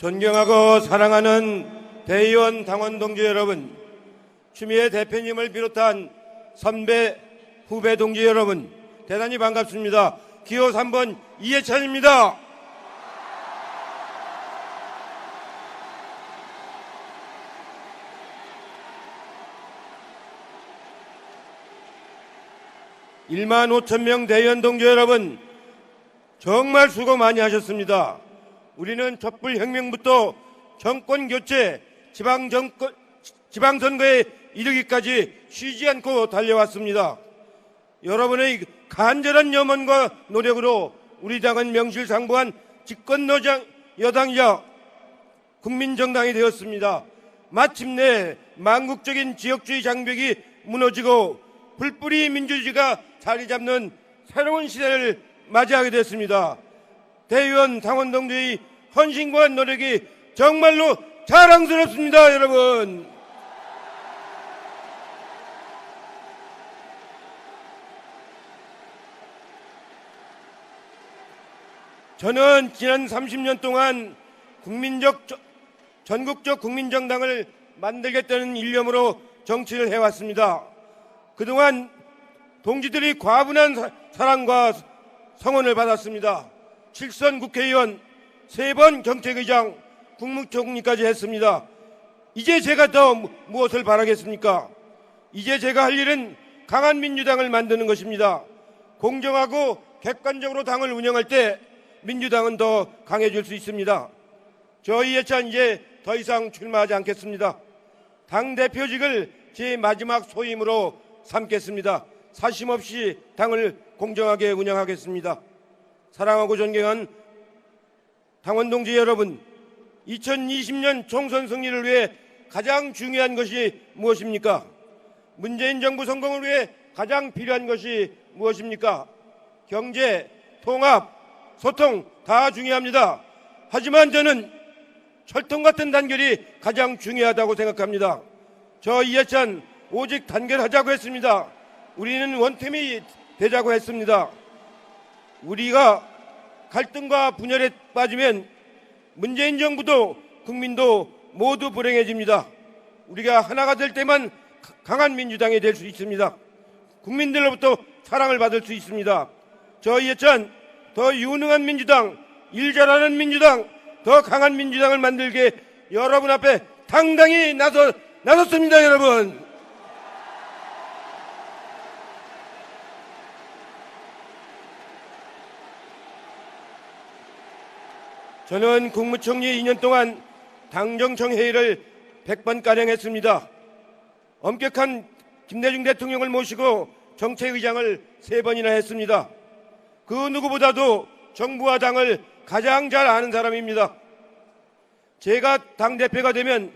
존경하고 사랑하는 대의원 당원 동지 여러분, 추미애 대표님을 비롯한 선배, 후배 동지 여러분, 대단히 반갑습니다. 기호 3번 이해찬입니다. (1만 5천 명) 대의원 동지 여러분, 정말 수고 많이 하셨습니다. 우리는 촛불혁명부터 정권교체, 지방선거에 이르기까지 쉬지 않고 달려왔습니다. 여러분의 간절한 염원과 노력으로 우리 당은 명실상부한 집권 여당이자 국민정당이 되었습니다. 마침내 망국적인 지역주의 장벽이 무너지고 불뿌리 민주주의가 자리 잡는 새로운 시대를 맞이하게 됐습니다. 대의원 당원 동지의 헌신과 노력이 정말로 자랑스럽습니다, 여러분. 저는 지난 30년 동안 전국적 국민정당을 만들겠다는 일념으로 정치를 해왔습니다. 그동안 동지들이 과분한 사랑과 성원을 받았습니다. 7선 국회의원, 3번 정책의장, 국무총리까지 했습니다. 이제 제가 더 무엇을 바라겠습니까? 이제 제가 할 일은 강한 민주당을 만드는 것입니다. 공정하고 객관적으로 당을 운영할 때 민주당은 더 강해질 수 있습니다. 저 이해찬 이제 더 이상 출마하지 않겠습니다. 당대표직을 제 마지막 소임으로 삼겠습니다. 사심없이 당을 공정하게 운영하겠습니다. 사랑하고 존경한 당원 동지 여러분, 2020년 총선 승리를 위해 가장 중요한 것이 무엇입니까? 문재인 정부 성공을 위해 가장 필요한 것이 무엇입니까? 경제, 통합, 소통 다 중요합니다. 하지만 저는 철통 같은 단결이 가장 중요하다고 생각합니다. 저 이해찬 오직 단결하자고 했습니다. 우리는 원팀이 되자고 했습니다. 우리가 갈등과 분열에 빠지면 문재인 정부도 국민도 모두 불행해집니다. 우리가 하나가 될 때만 강한 민주당이 될 수 있습니다. 국민들로부터 사랑을 받을 수 있습니다. 저 이해찬 더 유능한 민주당, 일 잘하는 민주당, 더 강한 민주당을 만들게 여러분 앞에 당당히 나섰습니다, 여러분. 저는 국무총리 2년 동안 당정청 회의를 100번가량 했습니다. 엄격한 김대중 대통령을 모시고 정책의장을 3번이나 했습니다. 그 누구보다도 정부와 당을 가장 잘 아는 사람입니다. 제가 당대표가 되면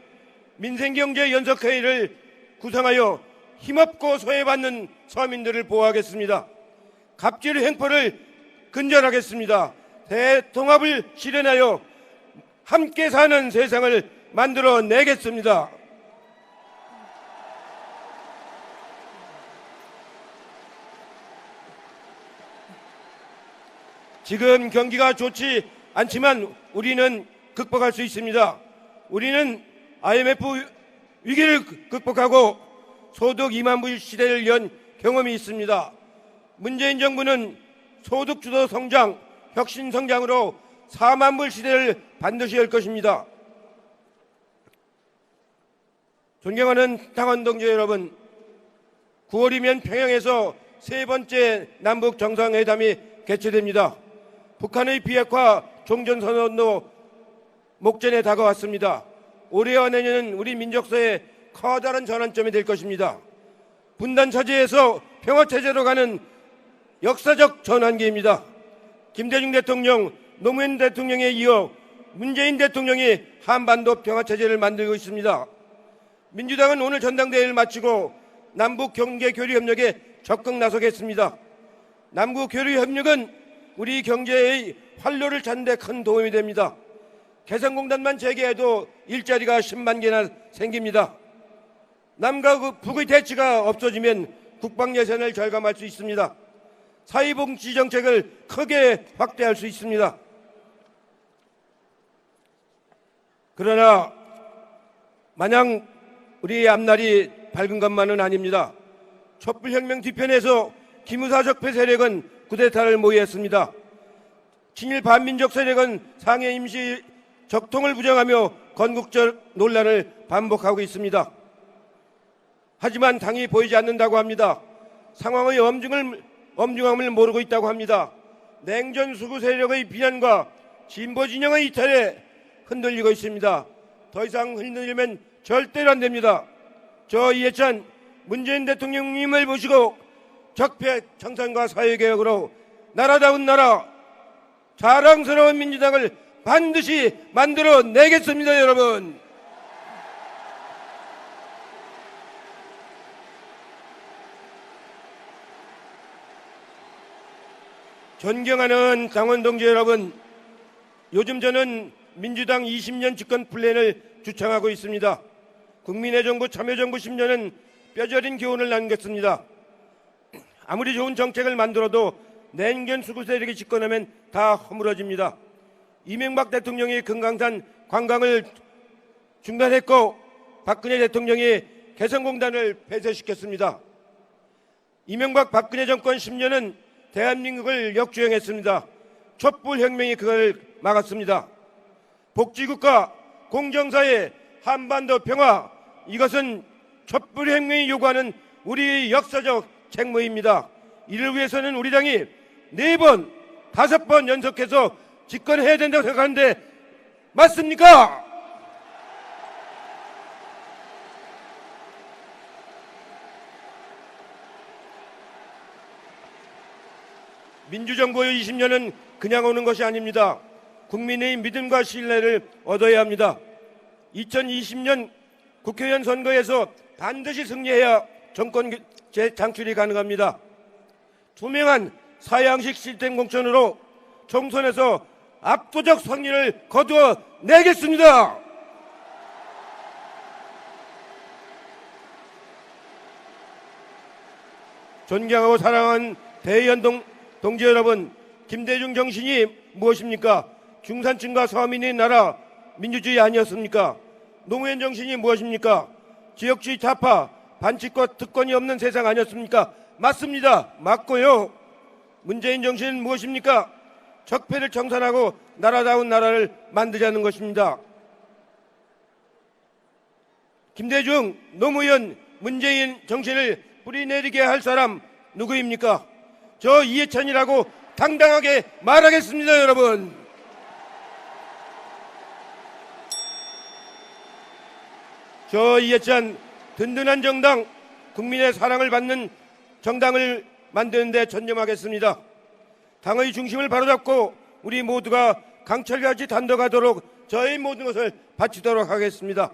민생경제연석회의를 구성하여 힘없고 소외받는 서민들을 보호하겠습니다. 갑질 횡포를 근절하겠습니다. 대통합을 실현하여 함께 사는 세상을 만들어내겠습니다. 지금 경기가 좋지 않지만 우리는 극복할 수 있습니다. 우리는 IMF 위기를 극복하고 소득 2만 불 시대를 연 경험이 있습니다. 문재인 정부는 소득 주도 성장, 혁신 성장으로 4만 불 시대를 반드시 열 것입니다. 존경하는 당원 동지 여러분, 9월이면 평양에서 3번째 남북 정상회담이 개최됩니다. 북한의 비핵화 종전선언도 목전에 다가왔습니다. 올해와 내년은 우리 민족사의 커다란 전환점이 될 것입니다. 분단차제에서 평화체제로 가는 역사적 전환기입니다. 김대중 대통령, 노무현 대통령에 이어 문재인 대통령이 한반도 평화체제를 만들고 있습니다. 민주당은 오늘 전당대회를 마치고 남북 경제교류협력에 적극 나서겠습니다. 남북 교류협력은 우리 경제의 활로를 찾는 데 큰 도움이 됩니다. 개성공단만 재개해도 일자리가 10만 개나 생깁니다. 남과 북의 대치가 없어지면 국방 예산을 절감할 수 있습니다. 사회복지 정책을 크게 확대할 수 있습니다. 그러나 마냥 우리 앞날이 밝은 것만은 아닙니다. 촛불혁명 뒤편에서 기무사 적폐 세력은 쿠데타를 모의했습니다. 친일 반민족 세력은 상해 임시 적통을 부정하며 건국적 논란을 반복하고 있습니다. 하지만 당이 보이지 않는다고 합니다. 상황의 엄중함을 모르고 있다고 합니다. 냉전 수구 세력의 비난과 진보 진영의 이탈에 흔들리고 있습니다. 더 이상 흔들리면 절대로 안 됩니다. 저 이해찬 문재인 대통령님을 모시고 적폐 청산과 사회개혁으로 나라다운 나라, 자랑스러운 민주당을 반드시 만들어내겠습니다, 여러분. 존경하는 당원 동지 여러분, 요즘 저는 민주당 20년 집권 플랜을 주창하고 있습니다. 국민의 정부, 참여정부 10년은 뼈저린 교훈을 남겼습니다. 아무리 좋은 정책을 만들어도 냉전 수구 세력이 집권하면 다 허물어집니다. 이명박 대통령이 금강산 관광을 중단했고 박근혜 대통령이 개성공단을 폐쇄시켰습니다. 이명박 박근혜 정권 10년은 대한민국을 역주행했습니다. 촛불혁명이 그걸 막았습니다. 복지국가, 공정사회, 한반도 평화, 이것은 촛불혁명이 요구하는 우리 역사적 책무입니다. 이를 위해서는 우리 당이 4번, 5번 연속해서 집권해야 된다고 생각하는데 맞습니까? 민주정부의 20년은 그냥 오는 것이 아닙니다. 국민의 믿음과 신뢰를 얻어야 합니다. 2020년 국회의원 선거에서 반드시 승리해야 정권 재창출이 가능합니다. 투명한 사양식 시스템 공천으로 총선에서 압도적 승리를 거두어 내겠습니다. 존경하고 사랑하는 대의원 동지 여러분, 김대중 정신이 무엇입니까? 중산층과 서민의 나라 민주주의 아니었습니까? 노무현 정신이 무엇입니까? 지역주의 타파, 반칙과 특권이 없는 세상 아니었습니까? 맞습니다. 맞고요. 문재인 정신은 무엇입니까? 적폐를 청산하고 나라다운 나라를 만들자는 것입니다. 김대중, 노무현, 문재인 정신을 뿌리내리게 할 사람 누구입니까? 저 이해찬이라고 당당하게 말하겠습니다, 여러분. 저 이해찬 든든한 정당, 국민의 사랑을 받는 정당을 만드는 데 전념하겠습니다. 당의 중심을 바로잡고 우리 모두가 강철같이 단독하도록 저의 모든 것을 바치도록 하겠습니다.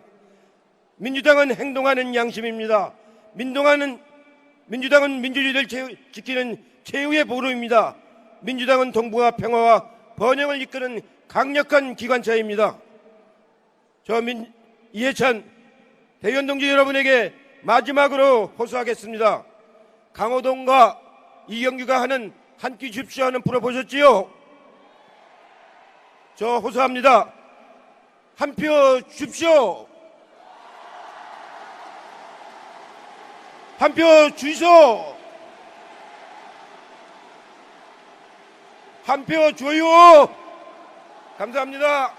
민주당은 행동하는 양심입니다. 민주당은 민주주의를 지키는 최후의 보루입니다. 민주당은 동북아 평화와 번영을 이끄는 강력한 기관차입니다. 이해찬 대의원 동지 여러분에게 마지막으로 호소하겠습니다. 강호동과 이경규가 하는 한 끼 줍쇼 하는 프로 보셨지요? 저 호소합니다. 한 표 줍쇼. 한 표 주이소. 한 표 줘요. 감사합니다.